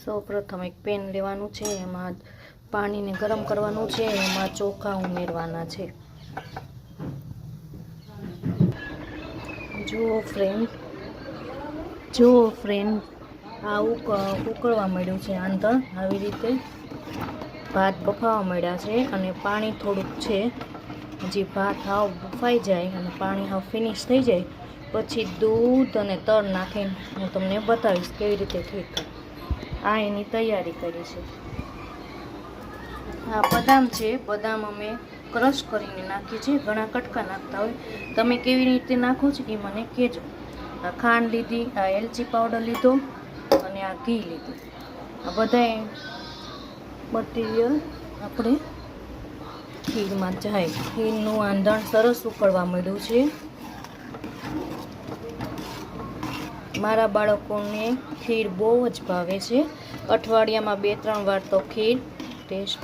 સૌપ્રથમ એક પેન લેવાનું છે, એમાં પાણીને ગરમ કરવાનું છે, એમાં ચોખા ઉમેરવાના છે। જુઓ ફ્રેન્ડ આ ઉકળવા માંડ્યું છે, અંદર આવી રીતે ભાત બફાવા માંડ્યા છે અને પાણી થોડુંક છે। હજી ભાત હાવ બફાઈ જાય અને પાણી હાવ ફિનિશ થઈ જાય પછી દૂધ અને તલ નાખીને હું તમને બતાવીશ કેવી રીતે ઠીક આ એની તૈયારી કરી છે। આ બદામ છે, બદામ અમે ક્રશ કરીને નાખીએ છીએ, ઘણા કટકા નાખતા હોય, તમે કેવી રીતે નાખો છો એ મને કહેજો। આ ખાંડ લીધી, આ એલચી પાવડર લીધો અને આ ઘી લીધું, આ બધાય મટીરિયલ આપણે ખીરમાં જાય। ખીરનું આંધણ સરસ ઉકળવા માંડ્યું છે। મારા બાળકોને ખીર બહુ જ ભાવે છે, અઠવાડિયામાં 2-3 વાર તો ખીર ટેસ્ટ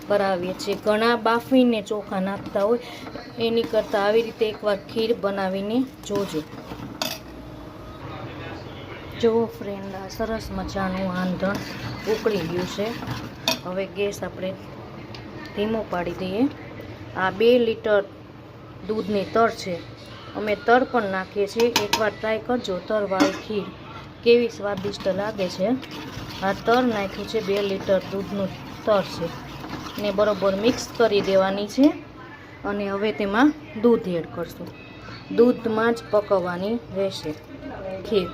કરાવીએ છીએ। ઘણા બાફીને ચોખા નાખતા હોય, એની કરતાં આવી રીતે એકવાર ખીર બનાવીને જોજો। જુઓ ફ્રેન્ડ આ સરસ મજાનું આંધણ ઉકળી ગયું છે। હવે ગેસ આપણે ધીમો પાડી દઈએ। આ 2 લીટર દૂધની તર છે, અમે તર પણ નાખીએ છીએ, એકવાર ટ્રાય કરજો તરવાળી ખીર કેવી સ્વાદિષ્ટ લાગે છે। આ તર નાખ્યું છે, 2 લીટર દૂધનું તર છે ને બરોબર મિક્સ કરી દેવાની છે અને હવે તેમાં દૂધ એડ કરશું। દૂધમાં જ પકવવાની રહેશે ખીર,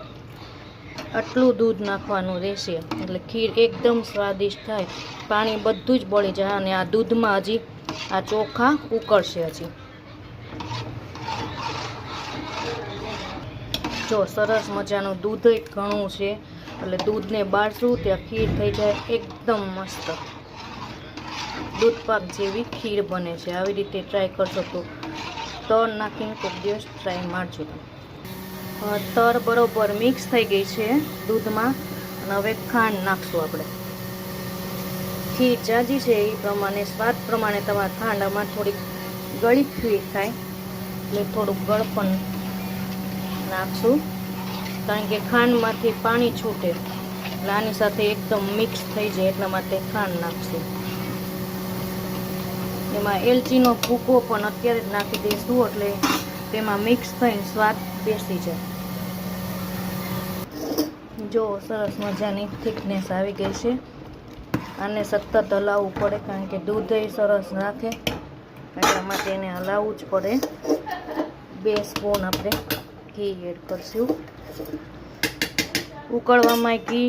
આટલું દૂધ નાખવાનું રહેશે એટલે ખીર એકદમ સ્વાદિષ્ટ થાય, પાણી બધું જ બળી જાય અને આ દૂધમાં હજી આ ચોખા ઉકળશે। હજી જો સરસ મજાનું દૂધ ઘણું છે એટલે દૂધને બાળશું ત્યાં ખીર થઈ જાય એકદમ મસ્ત દૂધપાક જેવી ખીર બને છે। આવી રીતે ટ્રાય કરશો તો તર નાખીને કોઈ દિવસ ટ્રાય મારજો। તર બરોબર મિક્સ થઈ ગઈ છે દૂધમાં અને હવે ખાંડ નાખશું આપણે। ખીર જાજી છે એ પ્રમાણે સ્વાદ પ્રમાણે તમારે ખાંડ આમાં થોડીક ગળી ખીર થાય એટલે થોડુંક ગળપણ નાખશું, કારણ કે ખાંડમાંથી પાણી છૂટે એટલે આની સાથે એકદમ મિક્સ થઈ જાય એટલા માટે ખાંડ નાખશું। એમાં એલચીનો ભૂકો પણ અત્યારે જ નાખી દઈશું એટલે તેમાં મિક્સ થઈને સ્વાદ બેસી જાય। જો સરસ મજાની થિકનેસ આવી ગઈ છે, આને સતત હલાવવું પડે કારણ કે દૂધ સરસ રાખે એટલા માટે એને હલાવવું જ પડે। 2 સ્પૂન આપણે ઘી એડ કરશું। ઉકળવામાં ઘી